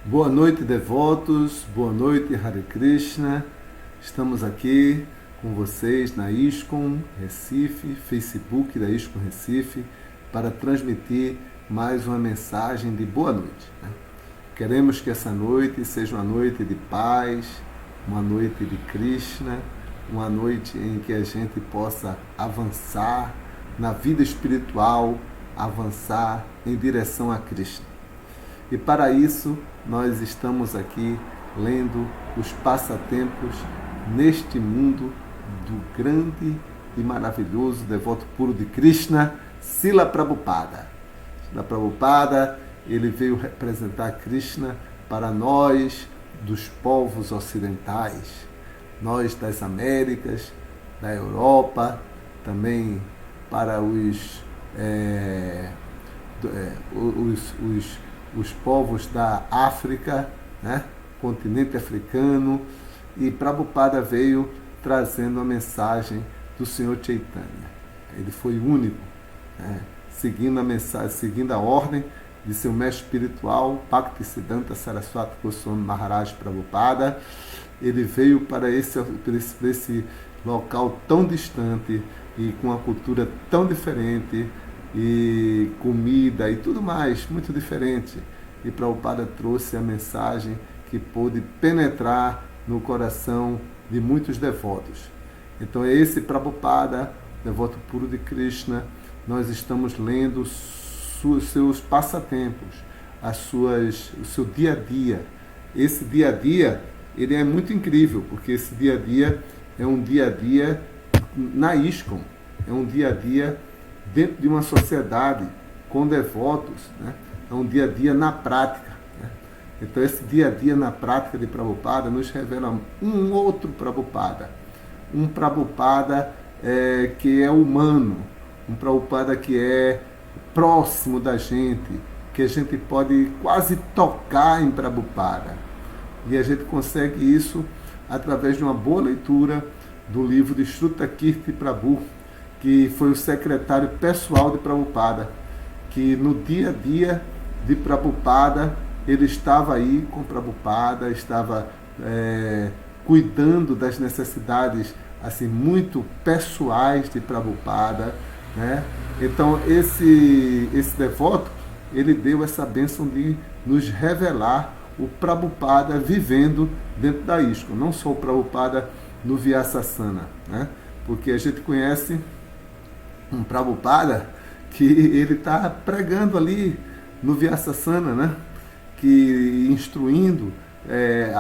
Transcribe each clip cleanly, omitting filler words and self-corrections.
Boa noite, devotos. Boa noite, Hare Krishna. Estamos aqui com vocês na ISKCON Recife, Facebook da ISKCON Recife, para transmitir mais uma mensagem de boa noite. Queremos que essa noite seja uma noite de paz, uma noite de Krishna, uma noite em que a gente possa avançar na vida espiritual, avançar em direção a Krishna. E para isso, nós estamos aqui lendo os passatempos neste mundo do grande e maravilhoso devoto puro de Krishna, Srila Prabhupada. Srila Prabhupada, ele veio representar Krishna para nós, dos povos ocidentais, nós das Américas, da Europa, também para os povos da África, né? Continente africano, e Prabhupada veio trazendo a mensagem do Senhor Chaitanya. Ele foi único, né? Seguindo a mensagem, seguindo a ordem de seu mestre espiritual, Bhaktisiddhanta Saraswati Goswami Maharaj Prabhupada. Ele veio para esse local tão distante e com uma cultura tão diferente, e comida e tudo mais, muito diferente. E Prabhupada trouxe a mensagem que pôde penetrar no coração de muitos devotos. Então é esse Prabhupada, devoto puro de Krishna. Nós estamos lendo os seus passatempos, o seu dia a dia. Esse dia a dia, ele é muito incrível, porque esse dia a dia é um dia a dia na ISKCON, é um dia a dia dentro de uma sociedade com devotos, né? É um dia a dia na prática, né? Então esse dia a dia na prática de Prabhupada nos revela um outro Prabhupada, um Prabhupada que é humano, um Prabhupada que é próximo da gente, que a gente pode quase tocar em Prabhupada. E a gente consegue isso através de uma boa leitura do livro de Shrutakirti Prabhu, que foi o secretário pessoal de Prabhupada, que no dia a dia de Prabhupada, ele estava aí com Prabhupada, estava cuidando das necessidades assim muito pessoais de Prabhupada, né? Então esse devoto, ele deu essa bênção de nos revelar o Prabhupada vivendo dentro da ISKCON, não só o Prabhupada no Vyasasana, né? Porque a gente conhece um Prabhupada que ele está pregando ali no Vyasasana, né? Que instruindo,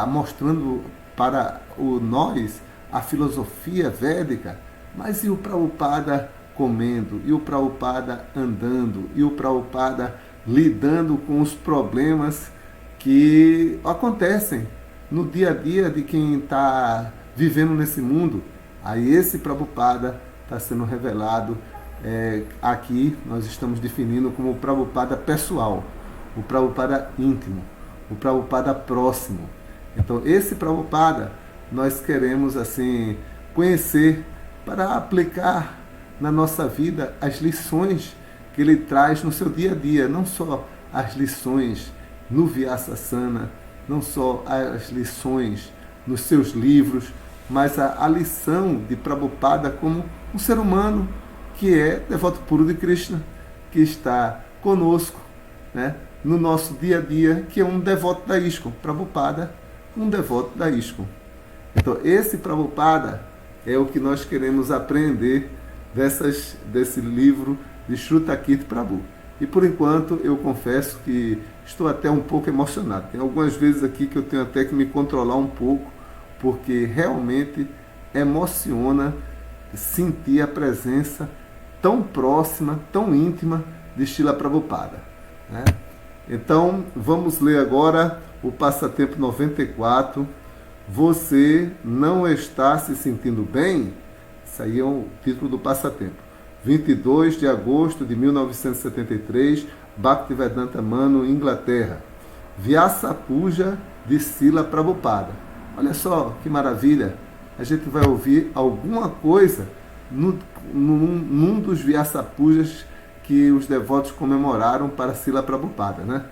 mostrando para nós a filosofia védica. Mas e o Prabhupada comendo, e o Prabhupada andando, e o Prabhupada lidando com os problemas que acontecem no dia a dia de quem está vivendo nesse mundo? Aí esse Prabhupada está sendo revelado. Aqui nós estamos definindo como o Prabhupada pessoal, o Prabhupada íntimo, o Prabhupada próximo. Então esse Prabhupada nós queremos assim conhecer para aplicar na nossa vida as lições que ele traz no seu dia a dia, não só as lições no Vyasasana, não só as lições nos seus livros, mas a lição de Prabhupada como um ser humano que é devoto puro de Krishna, que está conosco, né, no nosso dia a dia, que é um devoto da ISKCON. Prabhupada, um devoto da ISKCON. Então, esse Prabhupada é o que nós queremos aprender desse livro de Shrutakirti Prabhu. E, por enquanto, eu confesso que estou até um pouco emocionado. Tem algumas vezes aqui que eu tenho até que me controlar um pouco, porque realmente emociona sentir a presença tão próxima, tão íntima de Srila Prabhupada, né? Então, vamos ler agora o passatempo 94. Você não está se sentindo bem? Isso aí é o título do passatempo. 22 de agosto de 1973, Bhaktivedanta Manu, Inglaterra. Vyasa Puja de Srila Prabhupada. Olha só que maravilha! A gente vai ouvir alguma coisa num dos Vyasa Pujas que os devotos comemoraram para Srila Prabhupada, né?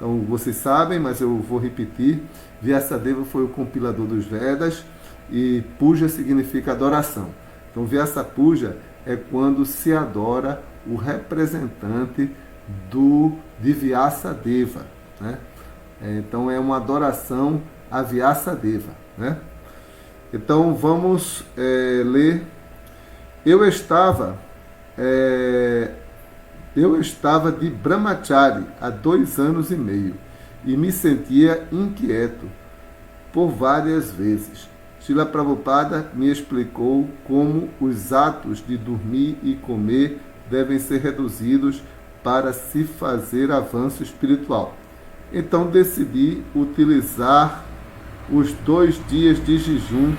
Então, vocês sabem, mas eu vou repetir. Vyasadeva foi o compilador dos Vedas e Puja significa adoração. Então, Vyasa Puja é quando se adora o representante de Vyasadeva, né? Então, é uma adoração a Vyasadeva, né? Então, vamos ler. Eu estava de Brahmachari há 2 anos e meio e me sentia inquieto por várias vezes. Srila Prabhupada me explicou como os atos de dormir e comer devem ser reduzidos para se fazer avanço espiritual. Então decidi utilizar os 2 dias de jejum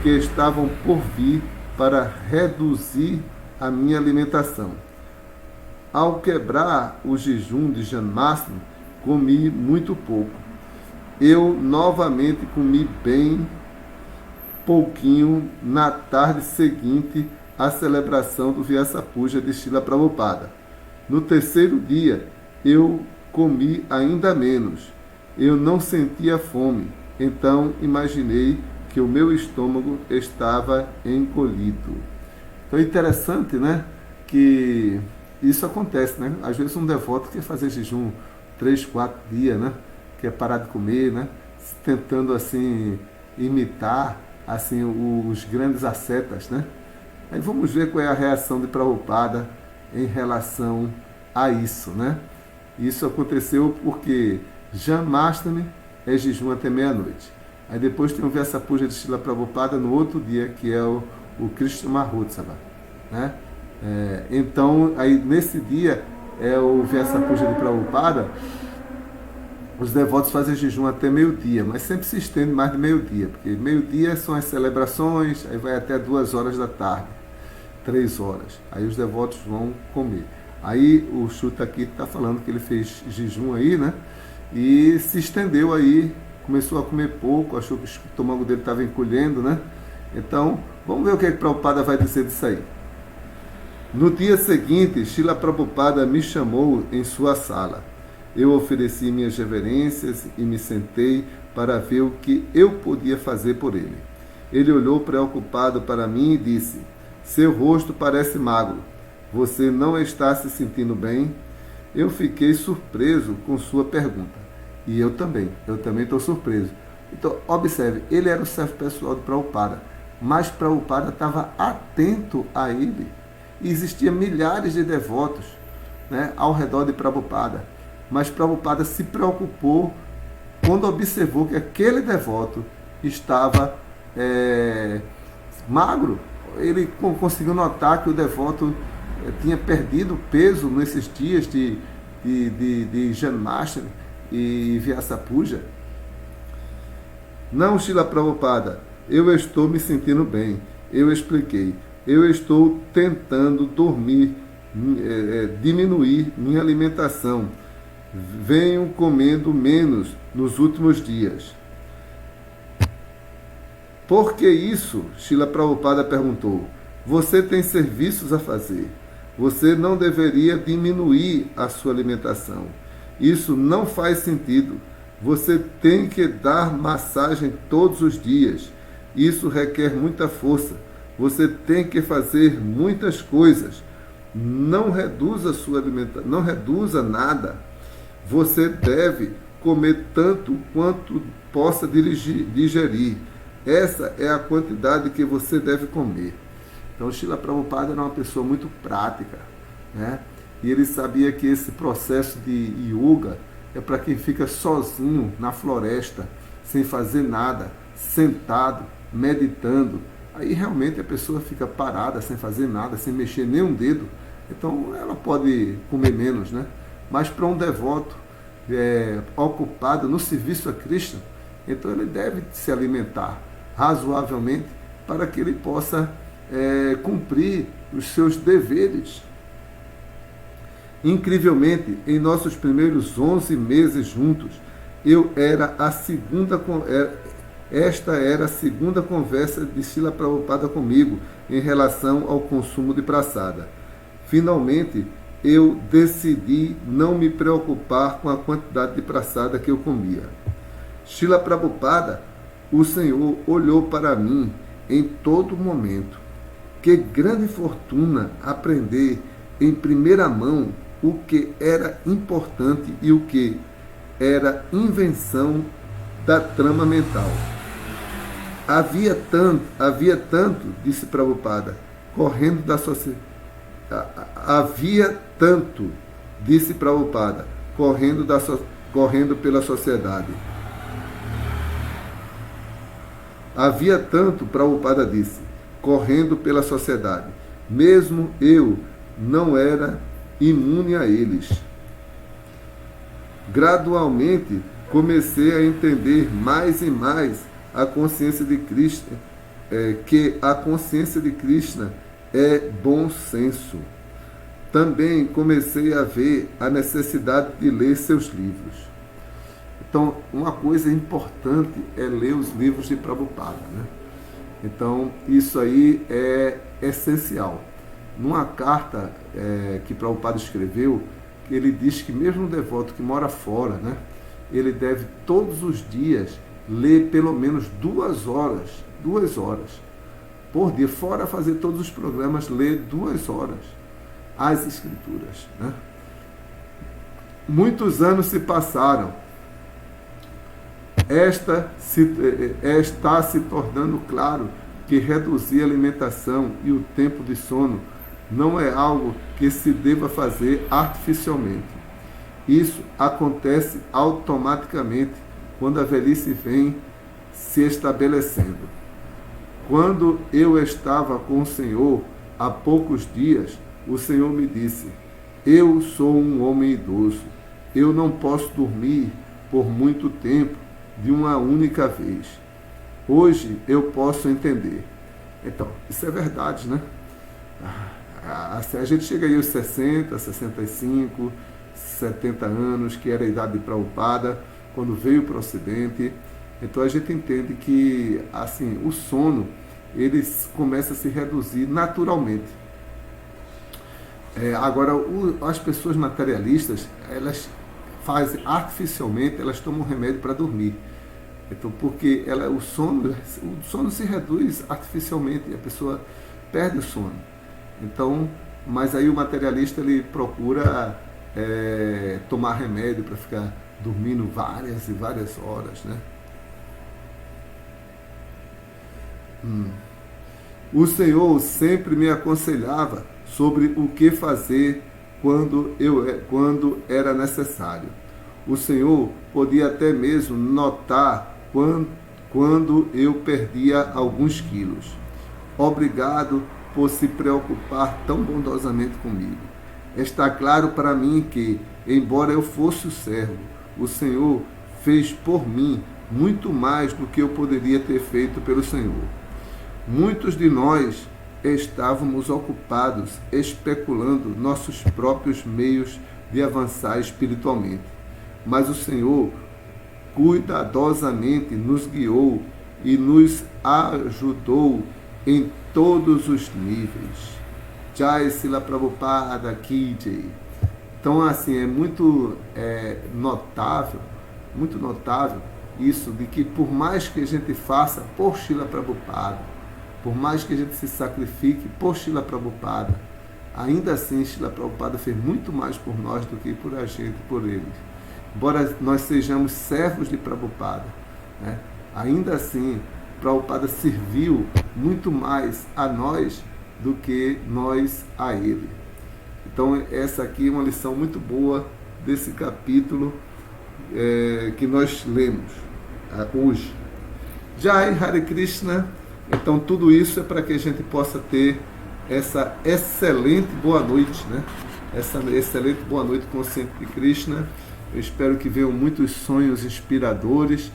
que estavam por vir para reduzir a minha alimentação. Ao quebrar o jejum de Janmashtami, comi muito pouco. Eu novamente comi bem pouquinho na tarde seguinte à celebração do Vyasa Puja de Srila Prabhupada. No 3º dia, eu comi ainda menos. Eu não sentia fome, então imaginei que o meu estômago estava encolhido. Então é interessante, né, que isso acontece, né? Às vezes um devoto quer fazer jejum 3, 4 dias, né? Quer parar de comer, né? Tentando assim imitar assim os grandes ascetas, né? Aí vamos ver qual é a reação de Prabhupada em relação a isso, né? Isso aconteceu porque Janmashtami é jejum até meia-noite. Aí depois tem o Vyasa Puja de Srila Prabhupada no outro dia, que é o Krishna Mahotsava, né? Então, aí nesse dia é o Vyasa Puja de Prabhupada, os devotos fazem jejum até meio-dia, mas sempre se estende mais de meio-dia, porque meio-dia são as celebrações, aí vai até 2 horas da tarde, 3 horas. Aí os devotos vão comer. Aí o Chuta aqui está falando que ele fez jejum aí, né? E se estendeu aí, começou a comer pouco, achou que o estômago dele estava encolhendo, né? Então, vamos ver o que Prabhupada vai dizer disso aí. No dia seguinte, Srila Prabhupada me chamou em sua sala. Eu ofereci minhas reverências e me sentei para ver o que eu podia fazer por ele. Ele olhou preocupado para mim e disse: seu rosto parece magro. Você não está se sentindo bem? Eu fiquei surpreso com sua pergunta. E eu também estou surpreso. Então, observe, ele era o chefe pessoal de Prabhupada, mas Prabhupada estava atento a ele. E existiam milhares de devotos, né, ao redor de Prabhupada. Mas Prabhupada se preocupou quando observou que aquele devoto estava magro. Ele conseguiu notar que o devoto tinha perdido peso nesses dias de Janmashtami e Vyasa Puja. Não, Srila Prabhupada, eu estou me sentindo bem. Eu expliquei. Eu estou tentando dormir, diminuir minha alimentação. Venho comendo menos nos últimos dias. Por que isso? Srila Prabhupada perguntou. Você tem serviços a fazer. Você não deveria diminuir a sua alimentação. Isso não faz sentido. Você tem que dar massagem todos os dias. Isso requer muita força. Você tem que fazer muitas coisas. Não reduza sua alimentação, não reduza nada. Você deve comer tanto quanto possa digerir. Essa é a quantidade que você deve comer. Então, Srila Prabhupada era uma pessoa muito prática, né? E ele sabia que esse processo de yoga é para quem fica sozinho na floresta, sem fazer nada, sentado, meditando. Aí realmente a pessoa fica parada, sem fazer nada, sem mexer nem um dedo. Então ela pode comer menos, né? Mas para um devoto ocupado no serviço a Krishna, então ele deve se alimentar razoavelmente para que ele possa cumprir os seus deveres. Incrivelmente, em nossos primeiros 11 meses juntos, esta era a segunda conversa de Srila Prabhupada comigo em relação ao consumo de prasada. Finalmente, eu decidi não me preocupar com a quantidade de praçada que eu comia. Srila Prabhupada, o Senhor olhou para mim em todo momento. Que grande fortuna aprender em primeira mão o que era importante e o que era invenção da trama mental. Havia tanto, disse Prabhupada, correndo da sociedade. Havia tanto, disse Prabhupada, correndo pela sociedade. Havia tanto, Prabhupada disse, correndo pela sociedade. Mesmo eu não era imune a eles. Gradualmente, comecei a entender mais e mais a consciência de Krishna, que a consciência de Krishna é bom senso. Também comecei a ver a necessidade de ler seus livros. Então, uma coisa importante é ler os livros de Prabhupada, né? Então, isso aí é essencial. Numa carta que Prabhupada escreveu, ele diz que mesmo um devoto que mora fora, né, ele deve todos os dias ler pelo menos 2 horas por dia, fora fazer todos os programas, ler 2 horas as escrituras, né? Muitos anos se passaram. Está se tornando claro que reduzir a alimentação e o tempo de sono não é algo que se deva fazer artificialmente. Isso acontece automaticamente quando a velhice vem se estabelecendo. Quando eu estava com o Senhor há poucos dias, o Senhor me disse: eu sou um homem idoso, eu não posso dormir por muito tempo de uma única vez. Hoje eu posso entender. Então, isso é verdade, né? A gente chega aí aos 60, 65, 70 anos, que era a idade de Prabhupada, quando veio para o Ocidente. Então a gente entende que assim, o sono ele começa a se reduzir naturalmente. Agora, as pessoas materialistas, elas fazem artificialmente, elas tomam remédio para dormir. Então, porque o sono se reduz artificialmente e a pessoa perde o sono. Então, mas aí o materialista ele procura tomar remédio para ficar dormindo várias e várias horas, né? O Senhor sempre me aconselhava sobre o que fazer quando era necessário. O Senhor podia até mesmo notar quando eu perdia alguns quilos. Obrigado por se preocupar tão bondosamente comigo. Está claro para mim que, embora eu fosse o servo, o Senhor fez por mim muito mais do que eu poderia ter feito pelo Senhor. Muitos de nós estávamos ocupados especulando nossos próprios meios de avançar espiritualmente, mas o Senhor cuidadosamente nos guiou e nos ajudou em todos os níveis. Jai Srila Prabhupada Ki Jai. Então, assim, é muito notável isso, de que por mais que a gente faça por Srila Prabhupada, por mais que a gente se sacrifique por Srila Prabhupada, ainda assim Srila Prabhupada fez muito mais por nós do que por a gente, por eles. Embora nós sejamos servos de Prabhupada, né? Ainda assim, Prabhupada serviu muito mais a nós do que nós a ele. Então, essa aqui é uma lição muito boa desse capítulo que nós lemos hoje. Jai Hare Krishna. Então, tudo isso é para que a gente possa ter essa excelente boa noite, né? Essa excelente boa noite consciente de Krishna. Eu espero que venham muitos sonhos inspiradores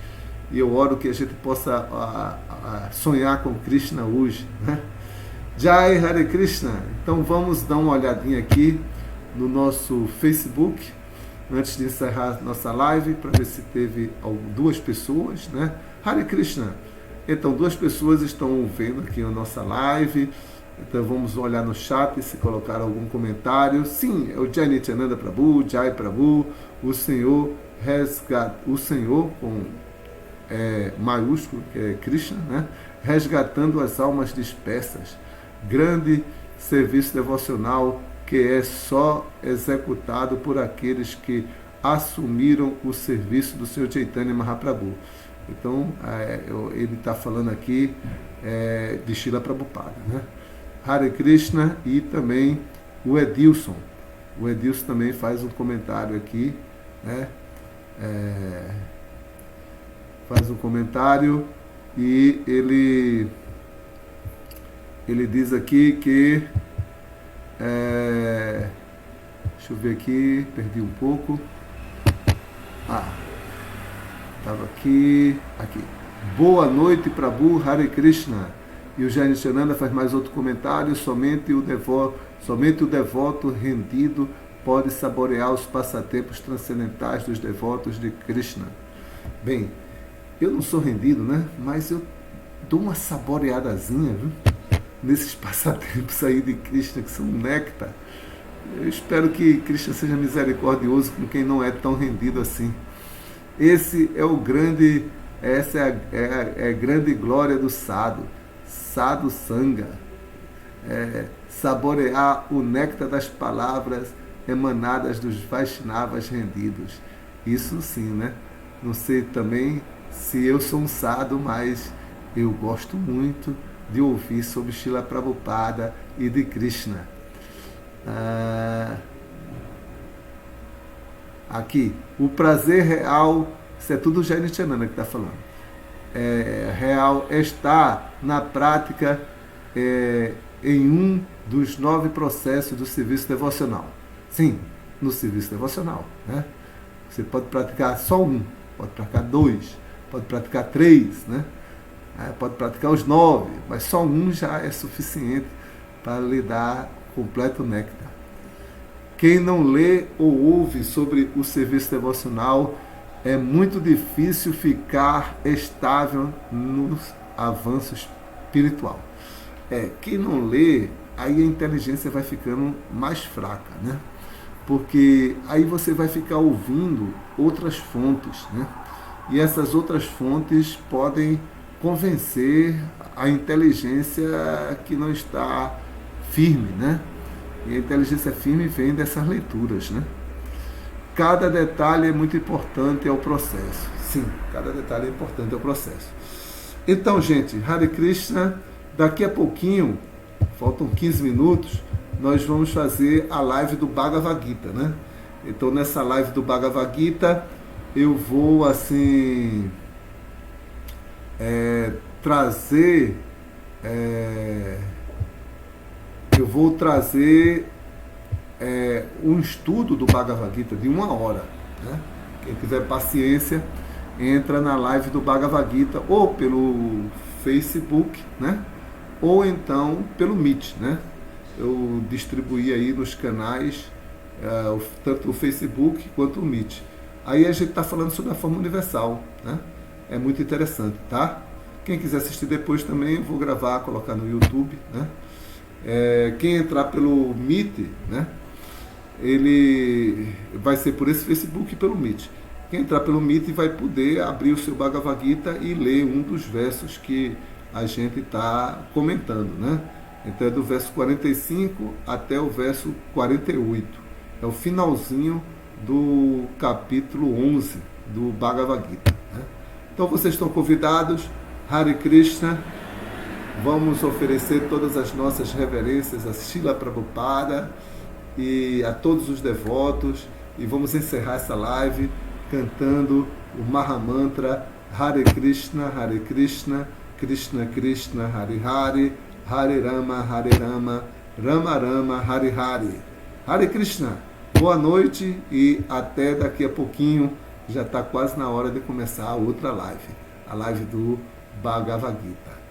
e eu oro que a gente possa sonhar com Krishna hoje, né? Jai Hare Krishna. Então, vamos dar uma olhadinha aqui no nosso Facebook, antes de encerrar nossa live, para ver se teve 2 pessoas, né? Hare Krishna. Então, 2 pessoas estão vendo aqui a nossa live. Então vamos olhar no chat se colocar algum comentário. Sim, é o Jai Nityananda Prabhu, Jai Prabhu, o Senhor o Senhor com maiúsculo, que é Krishna, né? Resgatando as almas dispersas. Grande serviço devocional que é só executado por aqueles que assumiram o serviço do Senhor Chaitanya Mahaprabhu. Então, ele está falando aqui de Srila Prabhupada, né? Hare Krishna. E também o Edilson. O Edilson também faz um comentário aqui, né? Faz um comentário e ele diz aqui que deixa eu ver aqui, perdi um pouco. Estava aqui. Boa noite, Prabhu, Hare Krishna. E o Jai Nityananda faz mais outro comentário. Somente o devoto rendido pode saborear os passatempos transcendentais dos devotos de Krishna. Bem, eu não sou rendido, né? Mas eu dou uma saboreadazinha, viu? Nesses passatempos aí de Krishna, que são um néctar. Eu espero que Krishna seja misericordioso com quem não é tão rendido assim. Essa é a grande glória do sadhu, sadhu sangha. Saborear o néctar das palavras emanadas dos Vaishnavas rendidos. Isso sim, né? Não sei também se eu sou um sadhu, mas eu gosto muito de ouvir sobre Srila Prabhupada e de Krishna. Aqui, o prazer real, isso é tudo o Jai Nityananda que está falando. Real está na prática em um dos 9 processos do serviço devocional. Sim, no serviço devocional, né? Você pode praticar só um, pode praticar 2, pode praticar 3, né? Pode praticar os 9, mas só um já é suficiente para lhe dar completo néctar. Quem não lê ou ouve sobre o serviço devocional, é muito difícil ficar estável no avanço espiritual. Quem não lê, aí a inteligência vai ficando mais fraca, né? Porque aí você vai ficar ouvindo outras fontes, né? E essas outras fontes podem convencer a inteligência que não está firme, né? E a inteligência firme vem dessas leituras, né? Cada detalhe é muito importante ao processo. Sim, cada detalhe é importante ao processo. Então, gente, Hare Krishna, daqui a pouquinho, faltam 15 minutos, nós vamos fazer a live do Bhagavad Gita, né? Então, nessa live do Bhagavad Gita, eu vou, assim, trazer um estudo do Bhagavad Gita de 1 hora, né? Quem tiver paciência, entra na live do Bhagavad Gita ou pelo Facebook, né? Ou então pelo Meet, né? Eu distribuí aí nos canais, tanto o Facebook quanto o Meet. Aí a gente está falando sobre a forma universal, né? É muito interessante, tá? Quem quiser assistir depois também, eu vou gravar, colocar no YouTube, né? Quem entrar pelo Meet, né? Ele vai ser por esse Facebook e pelo Meet. Quem entrar pelo Meet vai poder abrir o seu Bhagavad Gita e ler um dos versos que a gente está comentando, né? Então é do verso 45 até o verso 48. É o finalzinho do capítulo 11 do Bhagavad Gita, né? Então vocês estão convidados. Hare Krishna. Vamos oferecer todas as nossas reverências a Srila Prabhupada e a todos os devotos. E vamos encerrar essa live cantando o Mahamantra Hare Krishna, Krishna Krishna, Hare Hare, Hare Rama, Rama Rama, Hare Hare. Hare Krishna, boa noite e até daqui a pouquinho. Já está quase na hora de começar a outra live, a live do Bhagavad Gita.